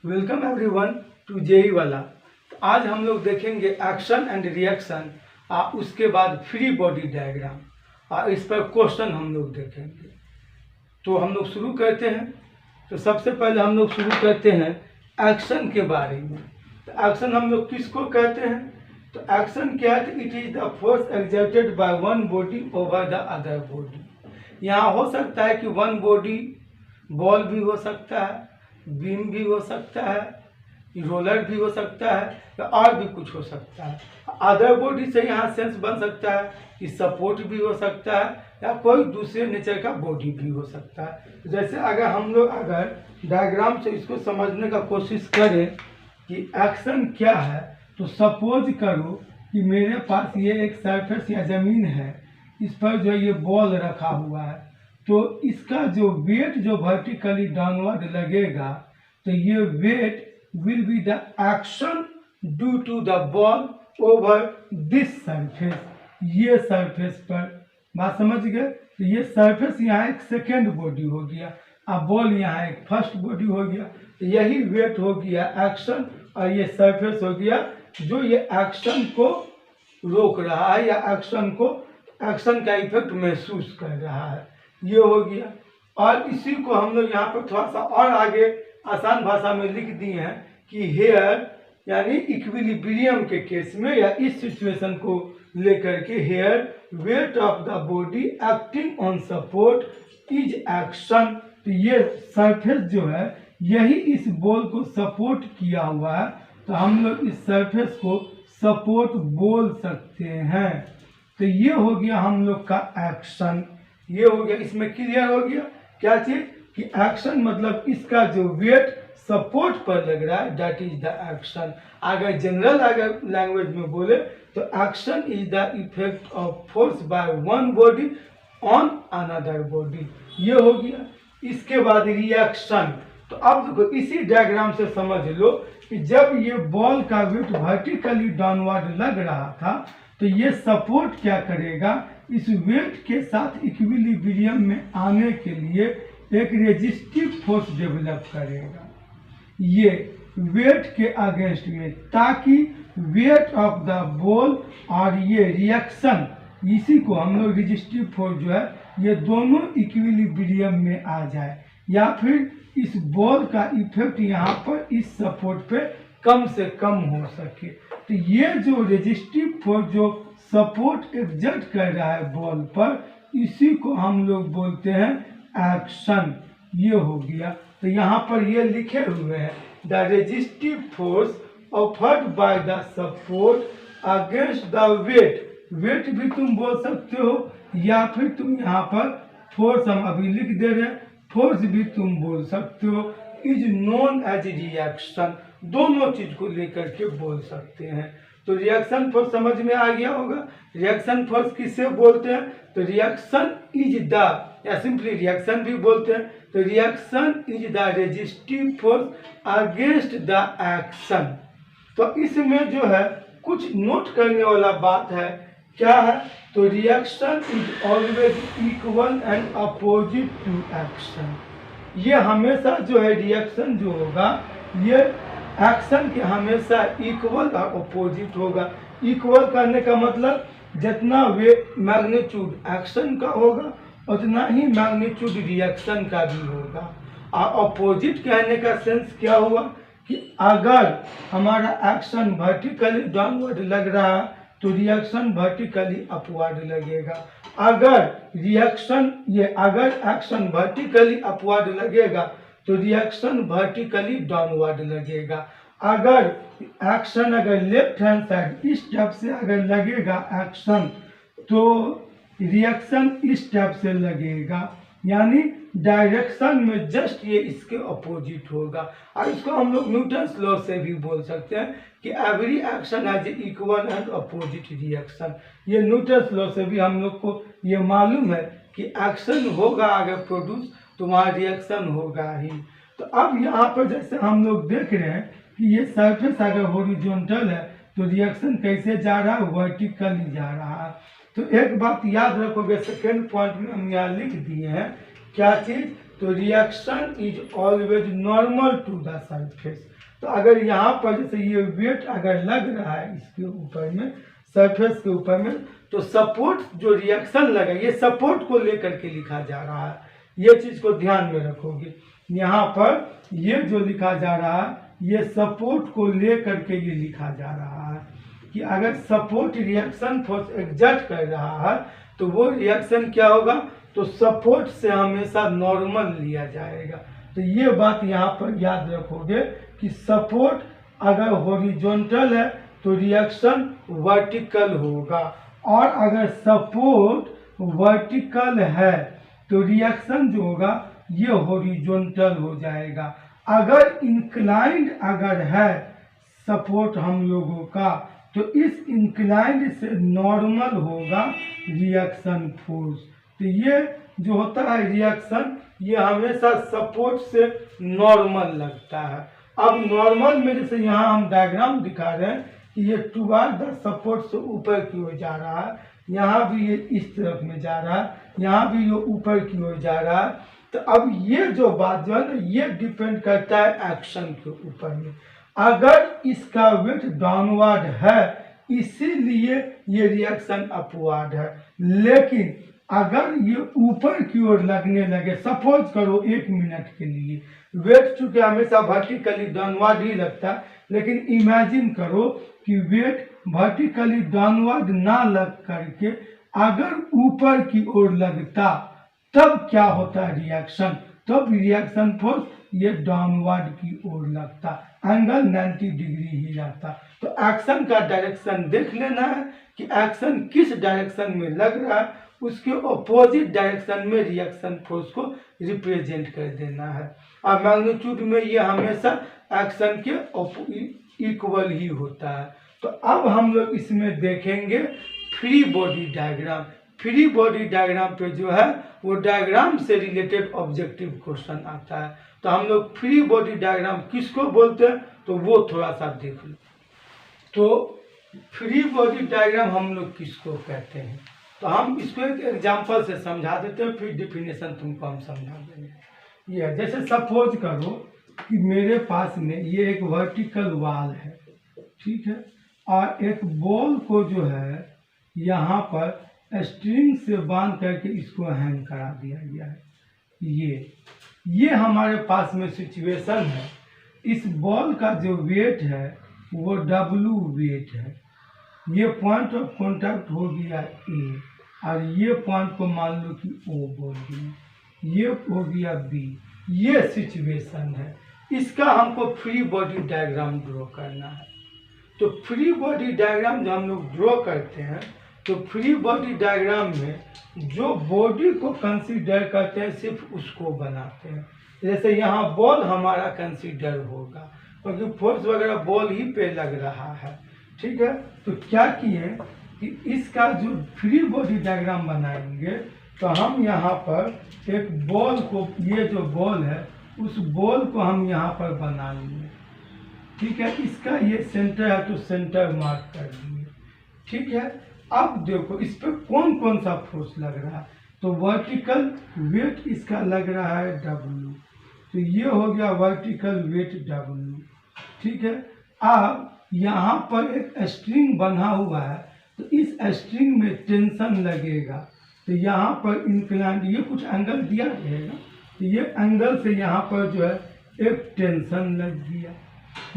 Welcome everyone to JEE वाला। तो आज हम लोग देखेंगे एक्शन एंड रिएक्शन और उसके बाद फ्री बॉडी डायग्राम और इस पर क्वेश्चन हम लोग देखेंगे। तो हम लोग शुरू करते हैं। तो सबसे पहले हम लोग शुरू करते हैं एक्शन के बारे में। तो एक्शन हम लोग किसको कहते हैं? तो एक्शन क्या है? It is the force exerted by one body over the other body. यहाँ हो सकता है कि वन बॉडी बॉल भी हो सकता है, बीम भी हो सकता है, रोलर भी हो सकता है या और भी कुछ हो सकता है। अदर बॉडी से यहाँ सेंस बन सकता है कि सपोर्ट भी हो सकता है या कोई दूसरे नेचर का बॉडी भी हो सकता है। जैसे अगर हम लोग डायग्राम से इसको समझने का कोशिश करें कि एक्शन क्या है, तो सपोज करो कि मेरे पास ये एक सरफेस या ज़मीन है, इस पर जो ये बॉल रखा हुआ है, तो इसका जो वेट जो वर्टिकली डाउनवर्ड लगेगा, तो ये weight will be the action due to the ball over this surface. ये सरफेस पर बात समझ गए? तो ये सरफेस यहाँ एक सेकेंड बॉडी हो गया और बॉल यहाँ एक फर्स्ट बॉडी हो गया। तो यही वेट हो गया एक्शन और ये सरफेस हो गया जो ये एक्शन को रोक रहा है या एक्शन का इफेक्ट महसूस कर रहा है। ये हो गया। और इसी को हम लोग यहाँ पर थोड़ा सा और आगे आसान भाषा में लिख दिए हैं कि हेयर यानी इक्विलिब्रियम के केस में या इस सिचुएशन को लेकर के here weight of the body acting on support is action. तो ये सरफेस जो है यही इस बॉल को सपोर्ट किया हुआ है, तो हम लोग इस सरफेस को सपोर्ट बोल सकते हैं। तो ये हो गया हम लोग का एक्शन। ये हो गया, इसमें क्लियर हो गया क्या चीज कि एक्शन मतलब इसका जो वेट सपोर्ट पर लग रहा है, दैट इज द एक्शन। अगर जनरल लैंग्वेज में बोले तो action is the effect of force by one body on another body. ये हो गया। इसके बाद रिएक्शन। तो अब देखो इसी डायग्राम से समझ लो कि जब ये बॉल का वेट वर्टिकली डाउनवर्ड लग रहा था, तो ये सपोर्ट क्या करेगा, इस वेट के साथ इक्विलिब्रियम में आने के लिए एक रेजिस्टिव फोर्स डेवलप करेगा ये वेट के अगेंस्ट में, ताकि वेट ऑफ द बॉल और ये रिएक्शन, इसी को हम लोग रेजिस्टिव फोर्स जो है ये दोनों इक्विलिब्रियम में आ जाए या फिर इस बॉल का इफेक्ट यहाँ पर इस सपोर्ट पे कम से कम हो सके। तो ये जो रेजिस्टिव फोर्स जो सपोर्ट एक्सर्ट कर रहा है बॉल पर, इसी को हम लोग बोलते हैं एक्शन। ये हो गया। तो यहाँ पर ये लिखे हुए हैं the resistive force offered by the support against the weight. Weight भी तुम बोल सकते हो या फिर तुम यहाँ पर फोर्स हम अभी लिख दे रहे हैं, फोर्स भी तुम बोल सकते हो, इज नोन एज रिएक्शन। दोनों चीज को लेकर के बोल सकते हैं। तो रिएक्शन फोर्स समझ में आ गया होगा। रिएक्शन फोर्स किससे बोलते हैं? तो रिएक्शन इज द, या सिंपली रिएक्शन भी बोलते हैं। तो reaction is the resistive force against the action. तो इसमें जो है कुछ नोट करने वाला बात है, क्या है? तो reaction is always equal and opposite to action. ये हमेशा जो है रिएक्शन जो होगा ये एक्शन के हमेशा इक्वल और अपोजिट होगा। इक्वल करने का मतलब जितना वे मैग्नीट्यूड एक्शन का होगा उतना ही मैग्नीट्यूड रिएक्शन का भी होगा। और अपोजिट कहने का सेंस क्या हुआ कि अगर हमारा एक्शन वर्टिकली डाउनवर्ड लग रहा है तो रिएक्शन वर्टिकली अपवर्ड लगेगा। अगर एक्शन वर्टिकली अपवर्ड लगेगा तो रिएक्शन वर्टिकली डाउनवर्ड लगेगा। अगर एक्शन लेफ्ट हैंड साइड इस टाइप से अगर लगेगा एक्शन, तो रिएक्शन इस टाइप से लगेगा, यानी डायरेक्शन में जस्ट ये इसके अपोजिट होगा। और इसको हम लोग न्यूटन्स लॉ से भी बोल सकते हैं कि every action has equal and opposite reaction. ये न्यूटन्स लॉ से भी हम लोग को ये मालूम है कि एक्शन होगा अगर प्रोड्यूस तो वहाँ रिएक्शन होगा ही। तो अब यहाँ पर जैसे हम लोग देख रहे हैं कि ये सरफेस अगर हॉरिजॉन्टल है तो रिएक्शन कैसे जा रहा है, वर्टिकली जा रहा है। तो एक बात याद रखोगे, सेकेंड पॉइंट में हम यहाँ लिख दिए हैं क्या चीज तो reaction is always normal to the surface. तो अगर यहाँ पर जैसे ये वेट अगर लग रहा है इसके ऊपर में, सरफेस के ऊपर में, तो सपोर्ट जो रिएक्शन लगा ये सपोर्ट को लेकर के लिखा जा रहा है। ये चीज को ध्यान में रखोगे। यहाँ पर ये जो लिखा जा रहा है ये सपोर्ट को लेकर के ये लिखा जा रहा है कि अगर सपोर्ट रिएक्शन फोर्स एग्जर्ट कर रहा है तो वो रिएक्शन क्या होगा, तो सपोर्ट से हमेशा नॉर्मल लिया जाएगा। तो ये बात यहाँ पर याद रखोगे कि सपोर्ट अगर हॉरिजॉन्टल है तो रिएक्शन वर्टिकल होगा, और अगर सपोर्ट वर्टिकल है तो रिएक्शन जो होगा ये हॉरिजॉन्टल हो जाएगा। अगर इंक्लाइंड अगर है सपोर्ट हम लोगों का तो इस इंक्लाइंड से नॉर्मल होगा रिएक्शन फोर्स। तो ये जो होता है रिएक्शन ये हमेशा सपोर्ट से नॉर्मल लगता है। अब नॉर्मल में जैसे यहाँ हम डायग्राम दिखा रहे हैं कि ये टुवार्ड द सपोर्ट से ऊपर की ओर जा रहा है, यहाँ भी ये इस तरफ में जा रहा है, यहाँ भी ये ऊपर की ओर जा रहा है। तो अब ये जो बात जो है ना ये डिपेंड करता है एक्शन के ऊपर में। अगर इसका वेट डाउनवर्ड है इसीलिए ये रिएक्शन अपवर्ड है, लेकिन अगर ये ऊपर की ओर लगने लगे, सपोज करो 1 मिनट के लिए, वेट चूंकि हमेशा वर्टिकली डाउनवर्ड ही लगता है, लेकिन इमेजिन करो कि वेट वर्टिकली डाउनवर्ड ना लग करके अगर ऊपर की ओर लगता तब क्या होता है रिएक्शन, तब रिएक्शन फोर्स ये डाउनवर्ड की ओर लगता, एंगल 90 डिग्री ही रहता। तो एक्शन का डायरेक्शन देख लेना है कि एक्शन किस डायरेक्शन में लग रहा है, उसके अपोजिट डायरेक्शन में रिएक्शन फोर्स को रिप्रेजेंट कर देना है। और मैग्नीट्यूड में ये हमेशा एक्शन के इक्वल ही होता है। तो अब हम लोग इसमें देखेंगे free body diagram. Free body diagram पे जो है वो डायग्राम से रिलेटेड ऑब्जेक्टिव क्वेश्चन आता है। तो हम लोग फ्री बॉडी डायग्राम किसको बोलते हैं तो वो थोड़ा सा देख लो। तो फ्री बॉडी डायग्राम हम लोग किसको कहते हैं, तो हम इसको एक एग्जांपल से समझा देते हैं, फिर डिफिनेशन तुमको हम समझा देंगे। ये जैसे सपोज करो कि मेरे पास में ये एक वर्टिकल वाल है, ठीक है, और एक बॉल को जो है यहाँ पर स्ट्रिंग से बांध करके इसको हैंग करा दिया गया है। ये हमारे पास में सिचुएशन है। इस बॉल का जो वेट है वो W वेट है। ये पॉइंट ऑफ कांटेक्ट हो गया A, और ये पॉइंट को मान लो कि O बोल दिया, ये हो गया B। ये सिचुएशन है, इसका हमको फ्री बॉडी डायग्राम ड्रॉ करना है। तो फ्री बॉडी डायग्राम जो हम लोग ड्रॉ करते हैं तो फ्री बॉडी डायग्राम में जो बॉडी को कंसीडर करते हैं सिर्फ उसको बनाते हैं। जैसे यहाँ बॉल हमारा कंसीडर होगा क्योंकि फोर्स वगैरह बॉल ही पे लग रहा है, ठीक है। तो क्या किए कि इसका जो फ्री बॉडी डायग्राम बनाएंगे तो हम यहाँ पर एक बॉल को, ये जो बॉल है उस बॉल को हम यहाँ पर बना लेंगे, ठीक है। इसका ये सेंटर है तो सेंटर मार्क कर दिए, ठीक है। अब देखो इस पर कौन कौन सा फोर्स लग रहा है, तो वर्टिकल वेट इसका लग रहा है W, तो ये हो गया वर्टिकल वेट W, ठीक है। अब यहाँ पर एक स्ट्रिंग बंधा हुआ है तो इस स्ट्रिंग में टेंशन लगेगा, तो यहाँ पर इंक्लाइंड ये कुछ एंगल दिया रहेगा, तो ये एंगल से यहाँ पर जो है एक टेंशन लग गया।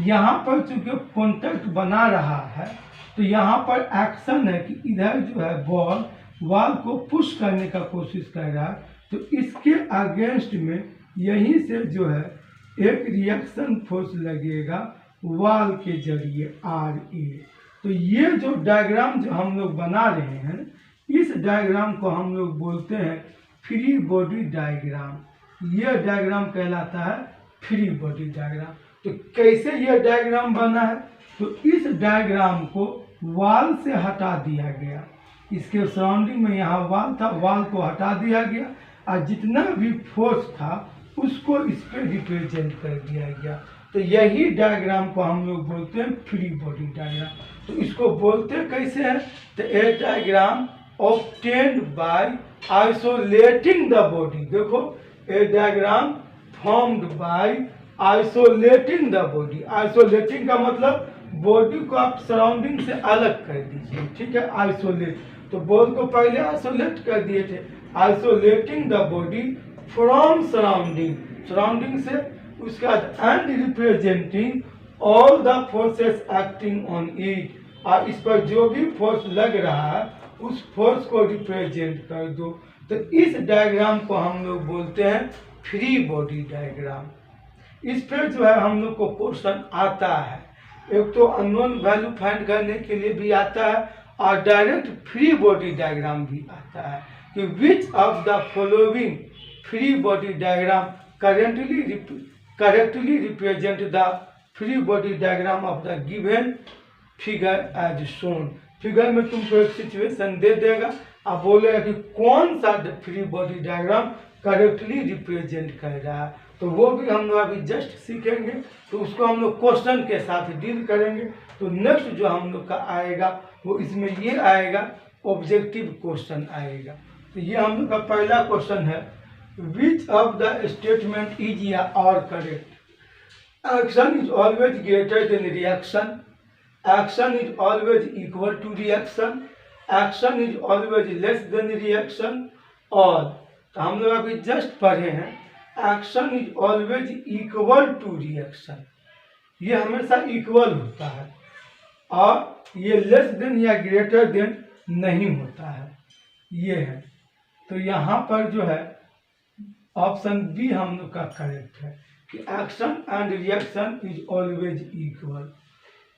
यहाँ पर चूंकि कॉन्टैक्ट बना रहा है तो यहाँ पर एक्शन है कि इधर जो है बॉल वॉल को पुश करने का कोशिश कर रहा है, तो इसके अगेंस्ट में यहीं से जो है एक रिएक्शन फोर्स लगेगा वॉल के जरिए RA। तो ये जो डायग्राम जो हम लोग बना रहे हैं इस डायग्राम को हम लोग बोलते हैं फ्री बॉडी डायग्राम। ये डायग्राम कहलाता है फ्री बॉडी डायग्राम। तो कैसे ये डायग्राम बना है, तो इस डायग्राम को वॉल से हटा दिया गया, इसके सराउंडिंग में यहाँ वॉल था, वॉल को हटा दिया गया और जितना भी फोर्स था उसको इस पर रिप्रेजेंट कर दिया गया। तो यही डायग्राम को हम लोग बोलते हैं फ्री बॉडी डायग्राम। तो इसको बोलते कैसे हैं, तो a diagram obtained by isolating the body. देखो a diagram formed by isolating the body. Isolating का मतलब बॉडी को आप सराउंडिंग से अलग कर दीजिए, ठीक है, आइसोलेट। तो बॉडी को पहले आइसोलेट कर दिए थे, isolating the body from surrounding, surrounding से, उसके बाद and representing all the forces acting on it, और इस पर जो भी फोर्स लग रहा है उस फोर्स को रिप्रेजेंट कर दो। तो इस डायग्राम को हम लोग बोलते हैं फ्री बॉडी डायग्राम। इस पर जो है हम लोग को क्वेश्चन आता है, एक तो अननोन वैल्यू फाइंड करने के लिए भी आता है और डायरेक्ट फ्री बॉडी डायग्राम भी आता है कि which of the following free body diagram correctly represent the free body diagram of the given figure as shown. Figure में तुमको एक सिचुएशन दे देगा, आप बोलेगा कि कौन सा free body diagram correctly represent कर रहा है, तो वो भी हम लोग अभी जस्ट सीखेंगे। तो उसको हम लोग क्वेश्चन के साथ डील करेंगे। तो नेक्स्ट जो हम लोग का आएगा वो इसमें ये आएगा, ऑब्जेक्टिव क्वेश्चन आएगा। तो ये हम लोग का पहला क्वेश्चन है, which of the statement is या और correct? Action is always greater than reaction, action is always equal to reaction, action is always less than reaction, और तो हम लोग अभी जस्ट पढ़े हैं action is always equal to reaction, ये हमेशा इक्वल होता है, और ये लेस देन या ग्रेटर देन नहीं होता है, ये है। तो यहाँ पर जो है ऑप्शन बी हम लोग का करेक्ट है कि action and reaction is always equal.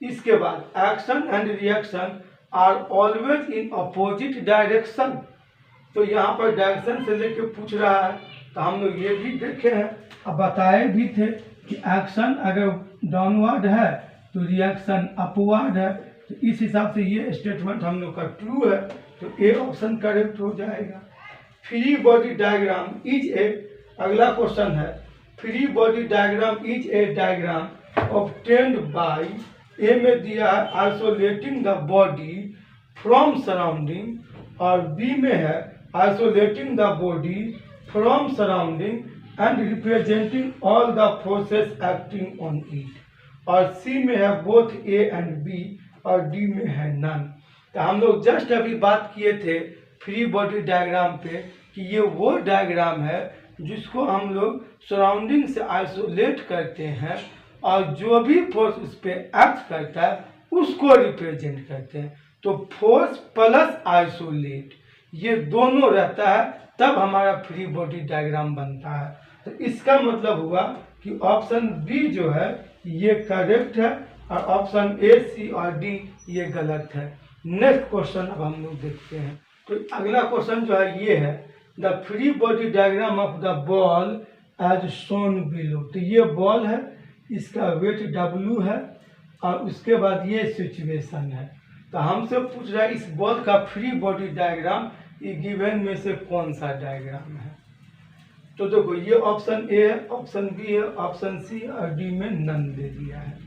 इसके बाद action and reaction are always in opposite direction, तो यहाँ पर डायरेक्शन से लेके पूछ रहा है, तो हम लोग ये भी देखे हैं और बताए भी थे कि एक्शन अगर डाउनवर्ड है तो रिएक्शन अपवर्ड है। तो इस हिसाब से ये स्टेटमेंट हम लोग का ट्रू है, तो ए ऑप्शन करेक्ट हो जाएगा। Free body diagram is A, अगला क्वेश्चन है, free body diagram is a diagram obtained by, A में दिया है isolating the body from surrounding, और बी में है isolating the body from surrounding and representing all the forces acting on it, और C में है बोथ ए एंड बी, और डी में है नन। तो हम लोग जस्ट अभी बात किए थे फ्री बॉडी डायग्राम पे कि ये वो डायग्राम है जिसको हम लोग सराउंडिंग से आइसोलेट करते हैं, और जो भी फोर्स उस पर एक्ट करता है उसको रिप्रेजेंट करते हैं। तो फोर्स प्लस आइसोलेट ये दोनों रहता है, तब हमारा फ्री बॉडी डायग्राम बनता है। तो इसका मतलब हुआ कि ऑप्शन बी जो है ये करेक्ट है, और ऑप्शन ए, सी और डी ये गलत है। नेक्स्ट क्वेश्चन अब हम लोग देखते हैं। तो अगला क्वेश्चन जो है ये है, the free body diagram of the ball as shown below. तो ये बॉल है, इसका वेट W है, और उसके बाद ये सिचुएशन है। तो हमसे पूछ रहा है इस बॉल का फ्री बॉडी डायग्राम ये गिवन में से कौन सा डायग्राम है। तो देखो ये ऑप्शन ए है, ऑप्शन बी है, ऑप्शन सी और डी में नन दे दिया है।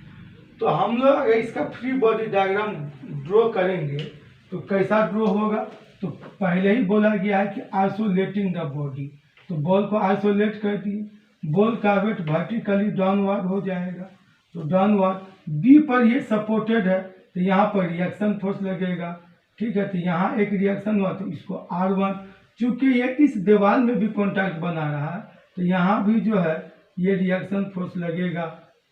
तो हम लोग अगर इसका फ्री बॉडी डायग्राम ड्रॉ करेंगे तो कैसा ड्रॉ होगा, तो पहले ही बोला गया है कि आइसोलेटिंग द बॉडी, तो बॉल को आइसोलेट कर दिए, बॉल का वेट वर्टिकली डाउनवर्ड हो जाएगा, तो डाउनवर्ड बी पर ये सपोर्टेड है, तो यहाँ पर रिएक्शन फोर्स लगेगा, ठीक है। तो यहाँ एक रिएक्शन हुआ तो इसको R1, चूंकि ये इस दीवार में भी कॉन्टैक्ट बना रहा है तो यहाँ भी जो है ये रिएक्शन फोर्स लगेगा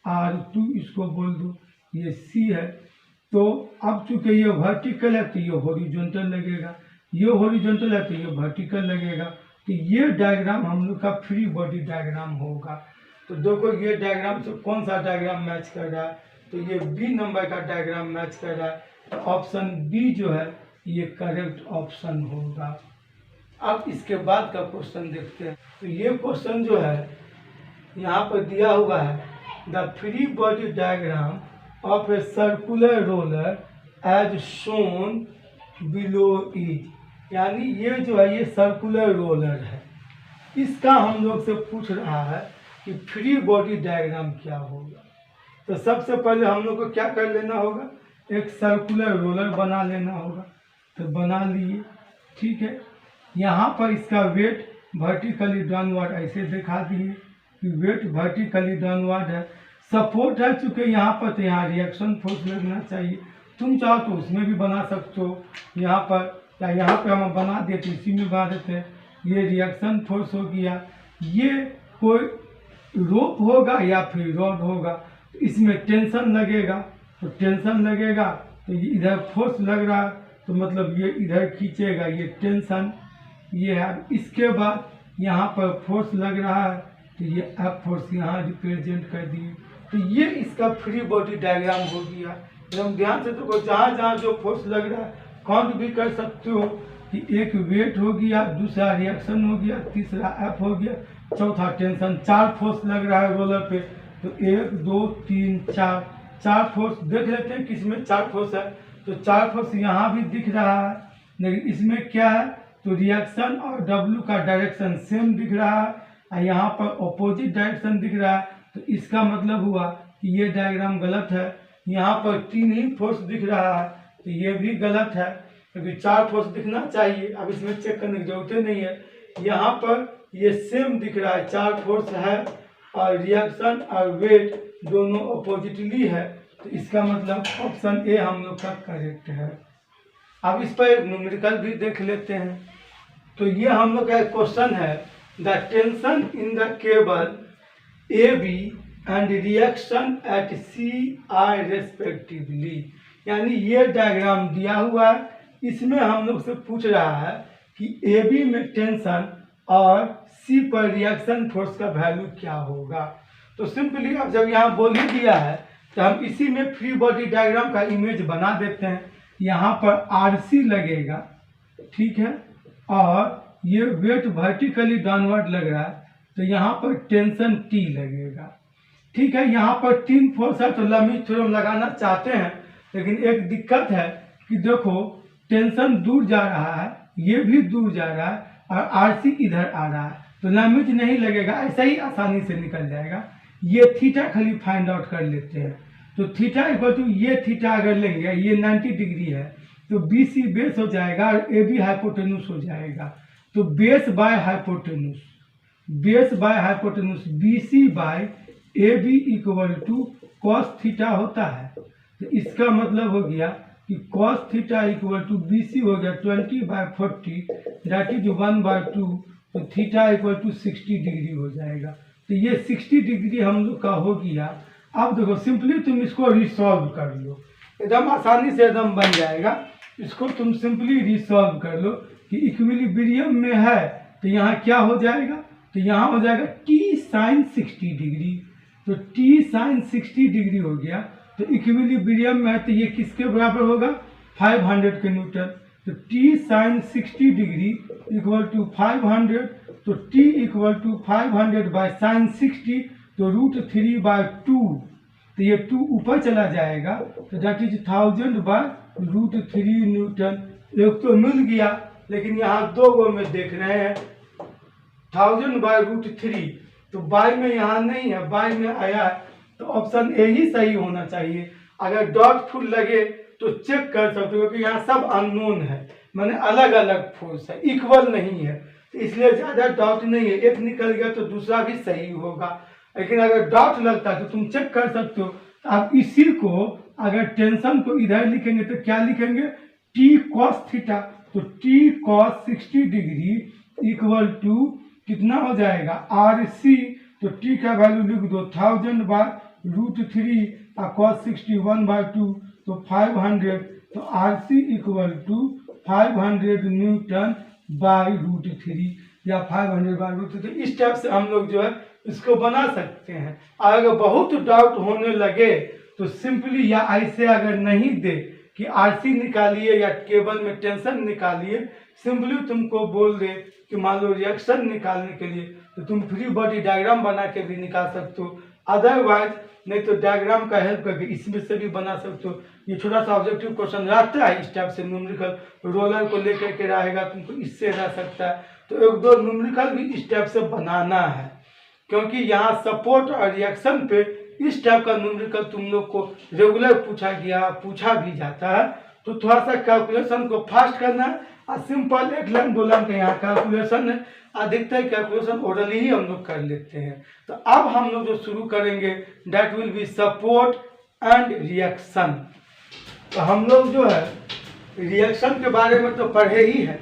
R2, इसको बोल दो ये C है। तो अब चूंकि ये वर्टिकल है तो ये हॉरिजॉन्टल लगेगा, ये हॉरिजॉन्टल है तो ये वर्टिकल लगेगा। तो ये डायग्राम हम लोग का फ्री बॉडी डायग्राम होगा। तो देखो ये डायग्राम से कौन सा डायग्राम मैच कर रहा है, तो ये बी नंबर का डायग्राम मैच कर रहा है, तो ऑप्शन बी जो है ये करेक्ट ऑप्शन होगा। अब इसके बाद का क्वेश्चन देखते हैं। तो ये क्वेश्चन जो है यहाँ पर दिया हुआ है, the free body diagram of a circular roller as shown below is, यानी ये जो है ये सर्कुलर रोलर है, इसका हम लोग से पूछ रहा है कि फ्री बॉडी डायग्राम क्या होगा। तो सबसे पहले हम लोग को क्या कर लेना होगा, एक सर्कुलर रोलर बना लेना होगा। तो बना लिए, ठीक है। यहाँ पर इसका वेट वर्टिकली डाउनवर्ड ऐसे दिखा दिए कि वेट वर्टिकली डाउनवर्ड है, सपोर्ट है चूँकि यहाँ पर, तो यहाँ रिएक्शन फोर्स लगना चाहिए। तुम चाहो तो उसमें भी बना सकते हो, यहाँ पर या यहाँ पे हम बना देते, इसी में बना देते हैं। ये रिएक्शन फोर्स हो गया, ये कोई रोप होगा या फिर रॉड होगा, तो इसमें टेंशन लगेगा, तो टेंशन लगेगा तो ये इधर फोर्स लग रहा है, तो मतलब ये इधर खींचेगा, ये टेंशन ये है। इसके बाद यहाँ पर फोर्स लग रहा है, तो ये एफ फोर्स यहाँ रिप्रेजेंट कर दिए। तो ये इसका फ्री बॉडी डायग्राम हो गया। एकदम ध्यान से देखो, जहाँ जहाँ जो फोर्स लग रहा है काउंट भी कर सकते हो कि एक वेट हो गया, दूसरा रिएक्शन हो गया, तीसरा एफ हो गया, चौथा टेंशन। 4 फोर्स लग रहा है रोलर पे, तो 1 2 3 4 फोर्स देख लेते हैं किसमें 4 फोर्स है। तो 4 फोर्स यहाँ भी दिख रहा है, लेकिन इसमें क्या है, तो रिएक्शन और डब्ल्यू का डायरेक्शन सेम दिख रहा है और यहाँ पर अपोजिट डायरेक्शन दिख रहा है। तो इसका मतलब हुआ कि ये डायग्राम गलत है। यहाँ पर 3 ही फोर्स दिख रहा है, तो ये भी गलत है, क्योंकि 4 फोर्स दिखना चाहिए। अब इसमें चेक करने की जरूरत नहीं है, यहाँ पर ये सेम दिख रहा है, 4 फोर्स है और रिएक्शन और वेट दोनों अपोजिटली है। तो इसका मतलब ऑप्शन ए हम लोग का करेक्ट है। अब इस पर न्यूमेरिकल भी देख लेते हैं। तो ये हम लोग का क्वेश्चन है, the tension in the cable A B and reaction at C I respectively. यानी ये डायग्राम दिया हुआ है, इसमें हम लोग से पूछ रहा है कि ए बी में टेंशन और सी पर रिएक्शन फोर्स का वैल्यू क्या होगा। तो सिंपली अब जब यहाँ बोल ही दिया है, तो हम इसी में फ्री बॉडी डायग्राम का इमेज बना देते हैं। यहाँ पर आर सी लगेगा, ठीक है, और ये वेट वर्टिकली डाउनवर्ड लग रहा है, तो यहाँ पर टेंशन टी लगेगा, ठीक है। यहाँ पर 3 फोर्स है, तो लमीज थ्योरम लगाना चाहते हैं, लेकिन एक दिक्कत है कि देखो टेंशन दूर जा रहा है, ये भी दूर जा रहा है और आरसी इधर आ रहा है, तो लमीज नहीं लगेगा, ऐसा ही आसानी से निकल जाएगा। ये थीटा खाली फाइंड आउट कर लेते हैं। तो थीटा इक्वल टू ये थीटा अगर लेंगे, ये 90 डिग्री है, तो बी सी बेस हो जाएगा और ए बी हाइपोटेन्यूस हो जाएगा। तो base by hypotenuse, base by hypotenuse B C by A B equal to cos theta होता है। तो इसका मतलब हो गया कि cos theta equal to B C हो गया 20/40, दैट इज 1/2। तो थीटा इक्वल टू 60 डिग्री हो जाएगा। तो ये 60 डिग्री हम लोग का हो गया। अब देखो सिंपली तुम इसको रिसॉल्व कर लो, एकदम आसानी से एकदम बन जाएगा। इसको तुम सिंपली रिसॉल्व कर लो कि इक्विलिब्रियम में है, तो यहाँ क्या हो जाएगा, तो यहाँ हो जाएगा t sin 60 डिग्री। तो t sin 60 डिग्री हो गया, तो इक्विलिब्रियम में है, तो ये किसके बराबर होगा, 500 के न्यूटन। तो t sin 60 degree equal to 500, तो t इक्वल टू 500 बाय साइन 60, तो √3/2। तो ये 2 ऊपर चला जाएगा, तो दैट इज 1000 बाय √3 न्यूटन। एक तो मिल गया, लेकिन यहाँ 2 गो में देख रहे हैं 1000 बाय √3, तो बाय में यहाँ नहीं है, बाय में आया है, तो ऑप्शन ए ही सही होना चाहिए। अगर डॉट फुल लगे तो चेक कर सकते हो, क्योंकि यहाँ सब अननोन है, माने अलग अलग फोर्स है, इक्वल नहीं है, तो इसलिए ज़्यादा डॉट नहीं है। एक निकल गया तो दूसरा भी सही होगा, लेकिन अगर डॉट लगता है तो तुम चेक कर सकते हो। तो आप इसी को अगर टेंशन को इधर लिखेंगे तो क्या लिखेंगे, टी कॉस थीटा। तो T cos 60 degree equal to कितना हो जाएगा, आर सी। तो टी का वैल्यू लिख दो 1000 बाय √3 और कॉस 60 1/2, तो 500। तो R C equal to 500 newton by √3 या 500 बाय √3। इस टाइप से हम लोग जो है इसको बना सकते हैं। अगर बहुत डाउट होने लगे तो सिंपली या ऐसे अगर नहीं दे कि आरसी निकालिए या केबल में टेंशन निकालिए, सिंपली तुमको बोल दे कि मान लो रिएक्शन निकालने के लिए, तो तुम फ्री बॉडी डायग्राम बना के भी निकाल सकते हो। अदरवाइज नहीं तो डायग्राम का हेल्प करके इसमें से भी बना सकते हो। ये छोटा सा ऑब्जेक्टिव क्वेश्चन रहता है इस टाइप से, न्यूमेरिकल रोलर को लेकर के रहेगा, तुमको इससे रह सकता है। तो 1-2 न्यूमेरिकल भी इस टाइप से बनाना है, क्योंकि यहाँ सपोर्ट और रिएक्शन पे इस टाइप का न्यूमेरिकल तुम लोग को रेगुलर पूछा भी जाता है। तो थोड़ा सा कैलकुलेशन को फास्ट करना है सिंपल 1 लाइन 2 लाइन का यहाँ कैलकुलेशन है, अधिकतर कैलकुलेशन ओरली ही हम लोग कर लेते हैं। तो अब हम लोग जो शुरू करेंगे that will be support and reaction. तो हम लोग जो है रिएक्शन के बारे में तो पढ़े ही हैं,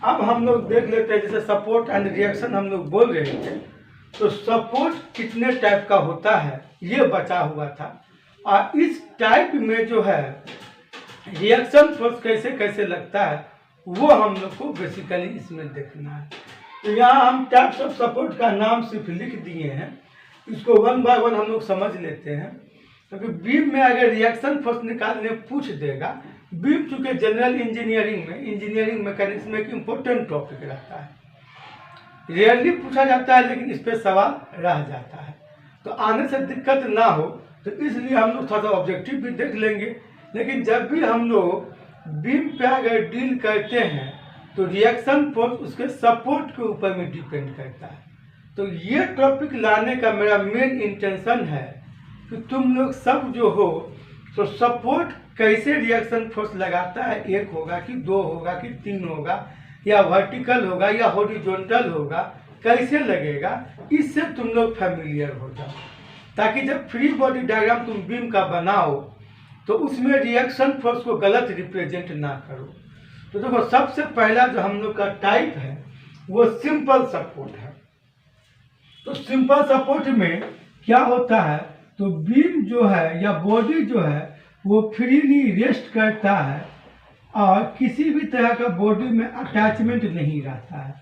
अब हम लोग देख लेते हैं जैसे सपोर्ट एंड रिएक्शन हम लोग बोल रहे थे। तो सपोर्ट कितने टाइप का होता है ये बचा हुआ था, और इस टाइप में जो है रिएक्शन फोर्स कैसे कैसे लगता है वो हम लोग को बेसिकली इसमें देखना है। तो यहाँ हम टाइप्स ऑफ सपोर्ट का नाम सिर्फ लिख दिए हैं, इसको 1 बाय 1 हम लोग समझ लेते हैं। क्योंकि बीम में अगर रिएक्शन फोर्स निकालने पूछ देगा, बीम चूंकि जनरल इंजीनियरिंग मैकेनिक्स में एक इम्पोर्टेंट टॉपिक रहता है, रेयरली पूछा जाता है लेकिन इस पर सवाल रह जाता है। तो आने से दिक्कत ना हो तो इसलिए हम लोग थोड़ा सा ऑब्जेक्टिव भी देख लेंगे। लेकिन जब भी हम लोग बीम पे अगर डील करते हैं तो रिएक्शन फोर्स उसके सपोर्ट के ऊपर में डिपेंड करता है। तो ये टॉपिक लाने का मेरा मेन इंटेंशन है कि तुम लोग सब जो हो तो सपोर्ट कैसे रिएक्शन फोर्स लगाता है, 1 होगा कि 2 होगा कि 3 होगा, या वर्टिकल होगा या हॉरिजॉन्टल होगा, कैसे लगेगा, इससे तुम लोग फैमिलियर हो जाओ, ताकि जब फ्री बॉडी डायग्राम तुम बीम का बनाओ तो उसमें रिएक्शन फोर्स को गलत रिप्रेजेंट ना करो। तो देखो सबसे पहला जो हम लोग का टाइप है वो सिंपल सपोर्ट है। तो सिंपल सपोर्ट में क्या होता है, तो बीम जो है या बॉडी जो है वो फ्रीली रेस्ट करता है और किसी भी तरह का बॉडी में अटैचमेंट नहीं रहता है।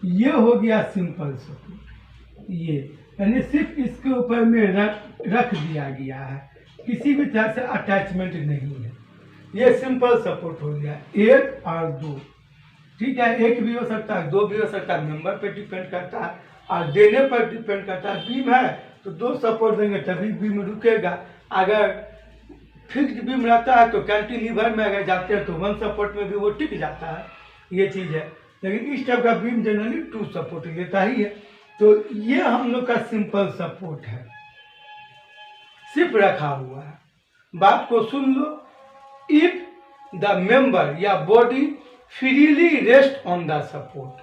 ये हो गया सिंपल सपोर्ट, ये यानी सिर्फ इसके ऊपर में रख दिया गया है, किसी भी तरह से अटैचमेंट नहीं है। ये सिंपल सपोर्ट हो गया 1 और 2, ठीक है। 1 भी हो सकता है, 2 भी हो सकता है, मेंबर पे डिपेंड करता है और देने पर डिपेंड करता है। बीम है तो 2 सपोर्ट देंगे तभी बीम रुकेगा। अगर फिक्स्ड बीम रहता है तो कैंटिलीवर में अगर जाते हैं तो 1 सपोर्ट में भी वो टिक जाता है, ये चीज़ है। लेकिन इस टाइप का बीम जनरली 2 सपोर्ट लेता ही है। तो ये हम लोग का सिंपल सपोर्ट है, सिर्फ रखा हुआ है। बात को सुन लो, इफ द मेंबर या body freely rest on the support,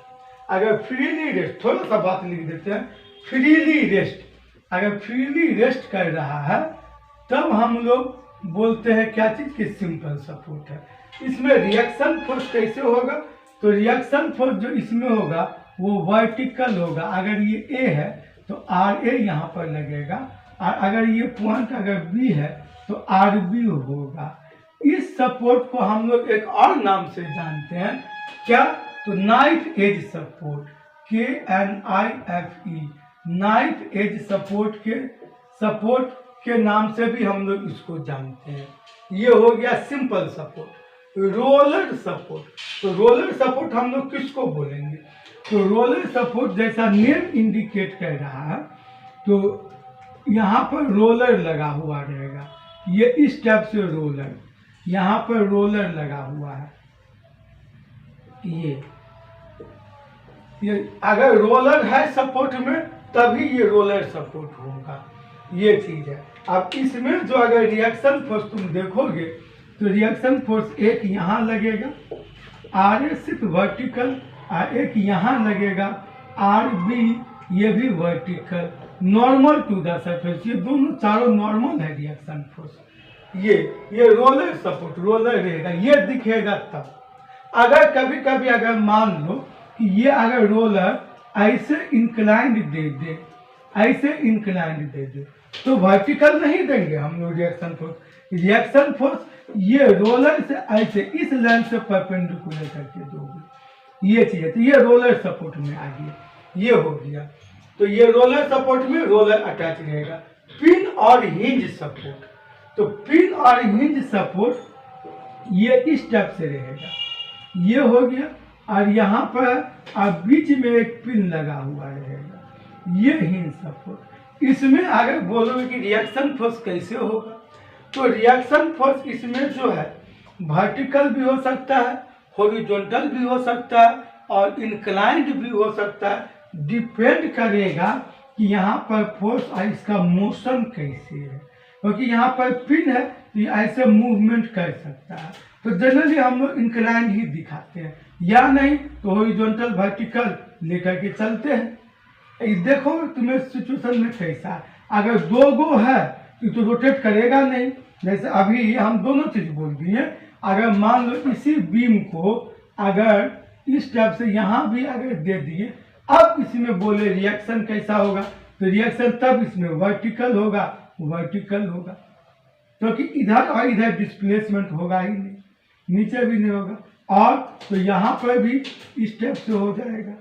अगर फ्रीली रेस्ट, थोड़ा सा बात लिख देते हैं, फ्रीली रेस्ट, अगर फ्रीली रेस्ट कर रहा है तब हम लोग बोलते हैं क्या चीज़ की सिंपल सपोर्ट है। इसमें रिएक्शन फोर्स कैसे होगा, तो रिएक्शन फोर्स जो इसमें होगा वो वर्टिकल होगा। अगर ये ए है तो आर ए यहाँ पर लगेगा, और अगर ये पॉइंट अगर बी है तो आर बी होगा। इस सपोर्ट को हम लोग एक और नाम से जानते हैं, क्या, तो knife edge support, KNIFE, knife edge support के नाम से भी हम लोग इसको जानते हैं। ये हो गया सिंपल सपोर्ट। रोलर सपोर्ट, तो रोलर सपोर्ट हम लोग किसको बोलेंगे, तो रोलर सपोर्ट जैसा नेम इंडिकेट कर रहा है, तो यहाँ पर रोलर लगा हुआ रहेगा, ये इस टाइप से रोलर, यहाँ पर रोलर लगा हुआ है, ये अगर रोलर है सपोर्ट में तभी ये रोलर सपोर्ट होगा, ये चीज़ है। अब इसमें जो अगर रिएक्शन फोर्स तुम देखोगे तो रिएक्शन फोर्स एक यहाँ लगेगा, आर ए सिर्फ वर्टिकल, और एक यहाँ लगेगा आर बी, ये भी vertical, normal to the surface, ये दोनों चारों नॉर्मल है रिएक्शन फोर्स। ये रोलर सपोर्ट, रोलर रहेगा, ये दिखेगा तब। अगर कभी कभी अगर मान लो कि ये अगर रोलर ऐसे इंक्लाइंड दे दे, ऐसे इंक्लाइंड दे दे, तो वर्टिकल नहीं देंगे हम लोग रिएक्शन फोर्स। रिएक्शन फोर्स ये रोलर से ऐसे इस लाइन से परपेंडिकुलर करके दोगे, ये चीज़ है। तो ये रोलर सपोर्ट में आ गया, ये हो गया। तो ये रोलर सपोर्ट में रोलर अटैच रहेगा। पिन और हिंज सपोर्ट, तो पिन और हिंज सपोर्ट ये इस टाइप से रहेगा, ये हो गया, और यहाँ पर बीच में एक पिन लगा हुआ रहेगा, ये हिंज सपोर्ट। इसमें अगर बोलोगे कि रिएक्शन फोर्स कैसे होगा, तो रिएक्शन फोर्स इसमें जो है वर्टिकल भी हो सकता है, हॉरिजॉन्टल भी हो सकता है और इंक्लाइंड भी हो सकता है। डिपेंड करेगा कि यहाँ पर फोर्स और इसका मोशन कैसे है, क्योंकि यहाँ पर पिन है तो ये ऐसे मूवमेंट कर सकता है, तो जनरली हम लोग इंक्लाइन ही दिखाते हैं, या नहीं तो हॉरिजॉन्टल वर्टिकल लेकर के चलते हैं। देखो तुम्हें सिचुएशन में कैसा है, अगर दो गो है तो रोटेट करेगा नहीं, जैसे अभी हम दोनों चीज बोल दिए। अगर मान लो इसी बीम को अगर इस टाइप से यहाँ भी अगर दे दिए, अब इसमें बोले रिएक्शन कैसा होगा, तो रिएक्शन तब इसमें वर्टिकल होगा, वर्टिकल होगा, क्योंकि इधर और इधर डिस्प्लेसमेंट होगा ही नहीं, नीचे भी नहीं होगा। और तो यहाँ पर भी इस टाइप से हो जाएगा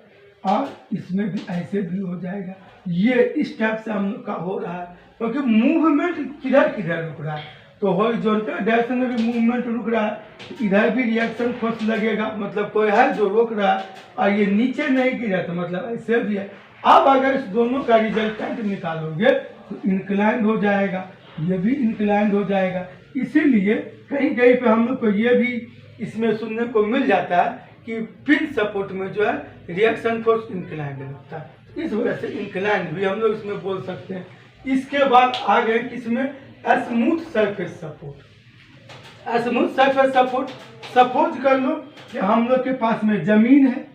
और इसमें भी ऐसे भी हो जाएगा। ये इस टाइप से हम लोग का हो रहा है, क्योंकि मूवमेंट किधर किधर रुक रहा है। तो हॉरिजॉन्टल डायरेक्शन में भी मूवमेंट रुक रहा है, तो इधर भी रिएक्शन फोर्स लगेगा, मतलब कोई है जो रोक रहा है, और ये नीचे नहीं गिरा तो मतलब ऐसे भी है। अब अगर इस दोनों का रिजल्टेंट निकालोगे तो इंक्लाइंड हो जाएगा, ये भी इंक्लाइंड हो जाएगा। इसीलिए कहीं कहीं पे हम लोग को ये भी इसमें सुनने को मिल जाता है कि पिन सपोर्ट में जो है रिएक्शन फोर्स इंक्लाइंड लगता है, इस वजह से इंक्लाइंड भी हम लोग इसमें बोल सकते हैं। इसके बाद आ गए किसमें, smooth surface support. Smooth surface support, suppose कर लो कि हम लोग के पास में जमीन है,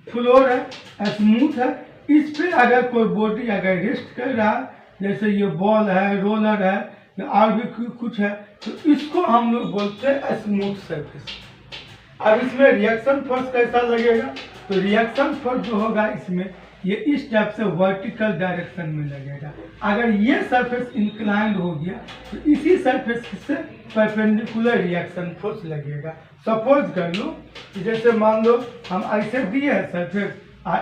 फ्लोर है, स्मूथ है, इस पे अगर कोई बॉडी अगर रेस्ट कर रहा है, जैसे ये बॉल है, रोलर है, या और भी कुछ है, तो इसको हम लोग बोलते हैं स्मूथ सरफेस। अब इसमें रिएक्शन फोर्स कैसा लगेगा, तो रिएक्शन फोर्स जो होगा इसमें ये इस टाइप से वर्टिकल डायरेक्शन में लगेगा। अगर ये सरफेस इंक्लाइंड हो गया तो इसी सरफेस से परपेंडिकुलर रिएक्शन फोर्स लगेगा। सपोज कर लो कि जैसे मान लो हम ऐसे दिए है सरफेस,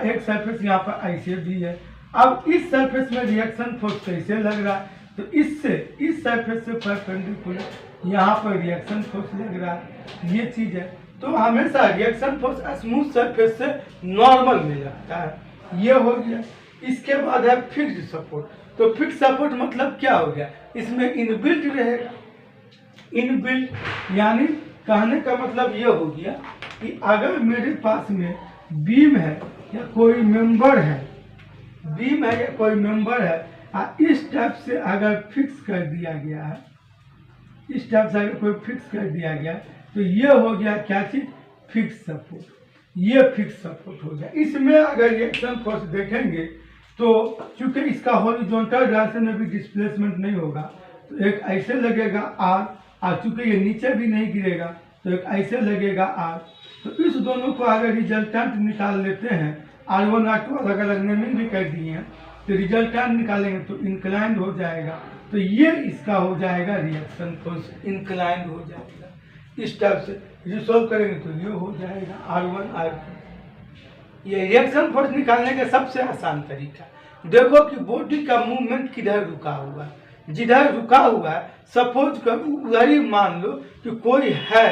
एक सरफेस यहाँ पर ऐसे भी है। अब इस सरफेस में रिएक्शन फोर्स कैसे लग रहा है, तो इससे इस सरफेस से परपेंडिकुलर यहाँ पर रिएक्शन फोर्स लग रहा है, ये चीज है। तो हमेशा रिएक्शन फोर्स स्मूथ सरफेस से नॉर्मल में लगता है, ये हो गया। इसके बाद है फिक्स्ड सपोर्ट। तो फिक्स्ड सपोर्ट मतलब क्या हो गया, इसमें इनबिल्ट रहेगा। इनबिल्ट यानी कहने का मतलब ये हो गया कि अगर मेरे पास में बीम है या कोई मेंबर है, बीम है या कोई मेंबर है, इस टाइप से अगर फिक्स कर दिया गया है, इस टाइप से अगर कोई फिक्स कर दिया गया, तो ये हो गया क्या चीज, फिक्स सपोर्ट। ये फिक्स सपोर्ट हो गया। इसमें अगर रिएक्शन फोर्स देखेंगे तो चूंकि इसका हॉरिजॉन्टल डायरेक्शन में भी डिस्प्लेसमेंट नहीं होगा, तो एक ऐसे लगेगा आर, और चूंकि ये नीचे भी नहीं गिरेगा तो एक ऐसे लगेगा आर। तो इस दोनों को अगर रिजल्टेंट निकाल लेते हैं, R1 R2 अलग अलग नेमिंग भी कर दिए हैं, तो रिजल्टेंट निकालेंगे तो इंक्लाइंड हो जाएगा। तो ये इसका हो जाएगा रिएक्शन फोर्स, इंक्लाइंड हो जाएगा। इस टाइप से रिसॉल्व करेंगे तो ये हो जाएगा R1 R2। ये रिएक्शन फोर्स निकालने का सबसे आसान तरीका। देखो कि बॉडी का मूवमेंट किधर रुका हुआ है, जिधर रुका हुआ है सपोज कर उधर ही मान लो कि कोई है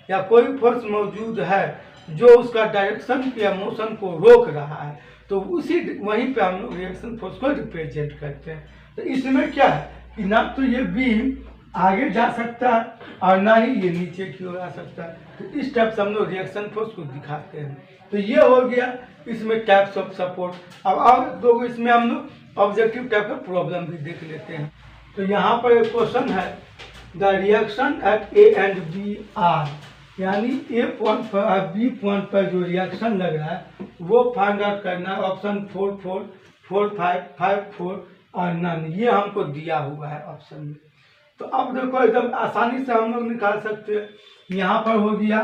या कोई फोर्स मौजूद है जो उसका डायरेक्शन या मोशन को रोक रहा है, तो उसी वहीं पे हम लोग रिएक्शन फोर्स को रिप्रेजेंट करते हैं। तो इसमें क्या है कि ना तो ये बीम आगे जा सकता है और ना ही ये नीचे की ओर आ सकता है। तो इस टाइप से हम लोग रिएक्शन फोर्स को दिखाते हैं। तो ये हो गया इसमें टाइप्स ऑफ सपोर्ट। अब और दो इसमें हम लोग ऑब्जेक्टिव टाइप का प्रॉब्लम भी देख लेते हैं। तो यहाँ पर एक क्वेश्चन है, the reaction at A and B R, यानी ए पॉइंट पर और बी पॉइंट पर जो रिएक्शन लग रहा है वो फाइंड आउट करना है। ऑप्शन 4 4 4 5 5 4 और नन, ये हमको दिया हुआ है ऑप्शन में। तो अब देखो एकदम आसानी से हम लोग निकाल सकते हैं। यहाँ पर हो गया,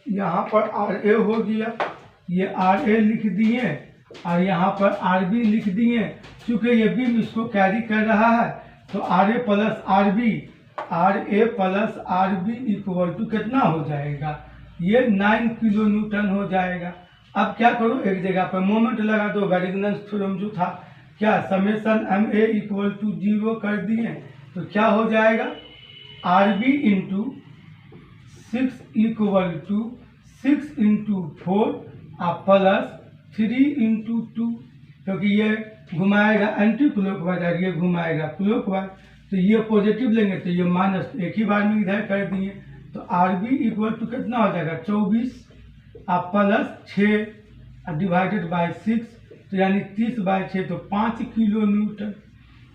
यहाँ पर आर ए हो गया, ये आर ए लिख दिए और यहाँ पर आर बी लिख दिए। चूँकि ये बीम इसको कैरी कर रहा है तो R A plus R B, R A plus R B equal to कितना हो जाएगा, ये 9 किलो न्यूटन हो जाएगा। अब क्या करो, एक जगह पर मोमेंट लगा दो, वैरिगनेस थ्योरम जो था, क्या summation M A equal to 0 कर दिए, तो क्या हो जाएगा R B into 6 equal to 6 into 4 plus 3 into 2, क्योंकि ये घुमाएगा एंटी क्लॉकवाइज और ये घुमाएगा क्लॉकवाइज, तो ये पॉजिटिव लेंगे तो ये माइनस, एक ही बार में इधर कर दिए। तो आर बी इक्वल टू कितना हो जाएगा 24 प्लस 6 डिवाइडेड बाय 6, तो यानी 30/6, तो 5 किलो न्यूटन।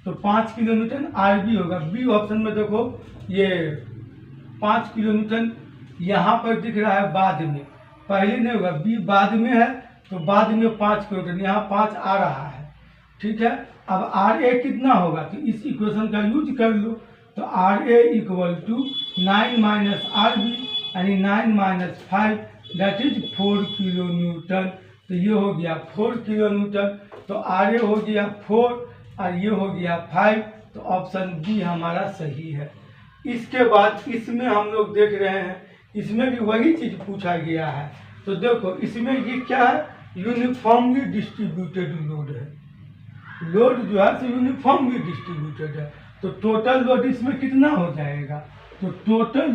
तो 5 किलो न्यूटन आर बी होगा। बी ऑप्शन में देखो ये 5 किलो न्यूटन यहाँ पर दिख रहा है बाद में, पहले नहीं होगा, बी बाद में है तो बाद में 5 किलोन्यूटन, यहाँ 5 आ रहा है, ठीक है। अब आर ए कितना होगा, तो इस इक्वेशन का यूज कर लो, तो R A equal to 9 minus R B यानी 9 minus 5 that is 4 kilo newton. तो ये हो गया 4 किलो न्यूटन, तो आर ए हो गया 4 और ये हो गया 5, तो ऑप्शन बी हमारा सही है। इसके बाद इसमें हम लोग देख रहे हैं, इसमें भी वही चीज़ पूछा गया है। तो देखो इसमें ये क्या है, यूनिफॉर्मली डिस्ट्रीब्यूटेड लोड है, लोड जो है तो यूनिफॉर्मली डिस्ट्रीब्यूटेड है। तो टोटल लोड इसमें कितना हो जाएगा, तो टोटल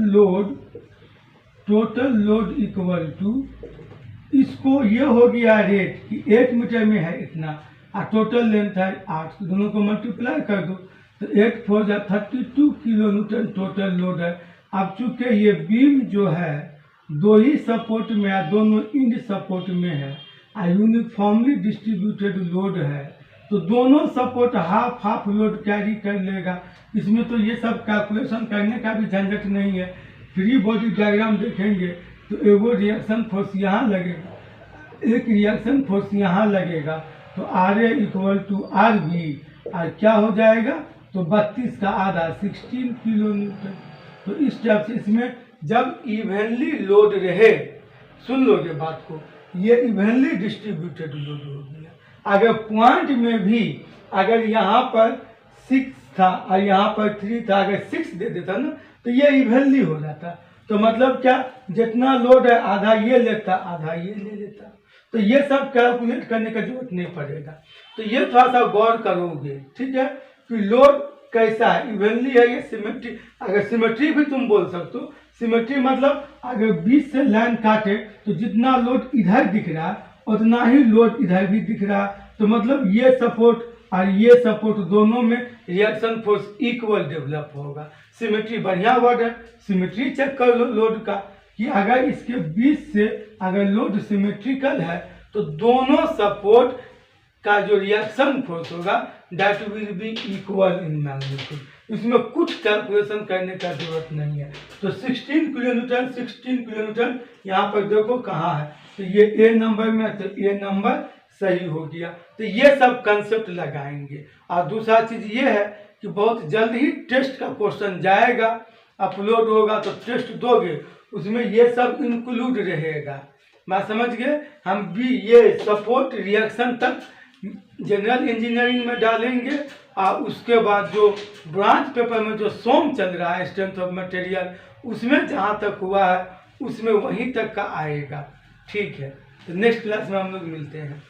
लोड इक्वल टू, इसको ये हो गया रेट कि 1 मीटर में है इतना और टोटल लेंथ है 8, तो दोनों को मल्टीप्लाई कर दो, तो 8 4 जा 32 किलो न्यूटन टोटल लोड है। अब चूंकि ये बीम जो है दो ही सपोर्ट में है, दोनों इंड सपोर्ट में है और यूनिफॉर्मली डिस्ट्रीब्यूटेड लोड है, तो दोनों support half half load carry कर लेगा। इसमें तो ये सब कैलकुलेशन करने का भी झंझट नहीं है। फ्री बॉडी डायग्राम देखेंगे तो एगो रिएक्शन फोर्स यहाँ लगेगा, एक रिएक्शन फोर्स यहाँ लगेगा, तो R A equal to R B और क्या हो जाएगा, तो 32 का आधा 16 किलो न्यूटन। तो इस टाइप से इसमें जब इवनली लोड रहे, सुन लोगे बात को, ये इवनली डिस्ट्रीब्यूटेड लोड हो गया। अगर पॉइंट में भी अगर यहाँ पर 6 था और यहाँ पर 3 था, अगर 6 दे देता ना तो ये इवनली हो जाता। तो मतलब क्या, जितना लोड है आधा ये लेता आधा ये ले लेता। तो ये सब कैलकुलेट करने का जरूरत नहीं पड़ेगा। तो ये थोड़ा सा गौर करोगे, ठीक है, कि लोड कैसा है, इवनली है या सिमेट्री। अगर सिमेट्री भी तुम बोल सकते हो, सिमेट्री मतलब अगर बीच से लाइन काटे तो जितना लोड इधर दिख रहा है उतना ही लोड इधर भी दिख रहा है, तो मतलब ये सपोर्ट और ये सपोर्ट दोनों में रिएक्शन फोर्स इक्वल डेवलप होगा। सिमेट्री बढ़िया वर्ड है, सिमेट्री चेक कर लो लोड का, कि अगर इसके बीच से अगर लोड सिमेट्रिकल है तो दोनों सपोर्ट का जो रिएक्शन फोर्स होगा that will be equal in magnitude. इसमें कुछ कैलकुलेशन करने का जरूरत नहीं है। तो 16 किलो न्यूटन यहाँ पर देखो कहाँ है, तो ये ए नंबर में, तो ए नंबर सही हो गया। तो ये सब कंसेप्ट लगाएंगे। और दूसरा चीज़ ये है कि बहुत जल्द ही टेस्ट का क्वेश्चन जाएगा, अपलोड होगा तो टेस्ट दोगे, उसमें ये सब इंक्लूड रहेगा। मैं समझ गए, हम भी ये सपोर्ट रिएक्शन तक जनरल इंजीनियरिंग में डालेंगे और उसके बाद जो ब्रांच पेपर में जो सोम चल रहा है स्ट्रेंथ ऑफ मटेरियल, उसमें जहाँ तक हुआ है उसमें वहीं तक का आएगा। ठीक है, तो नेक्स्ट क्लास में हम लोग मिलते हैं।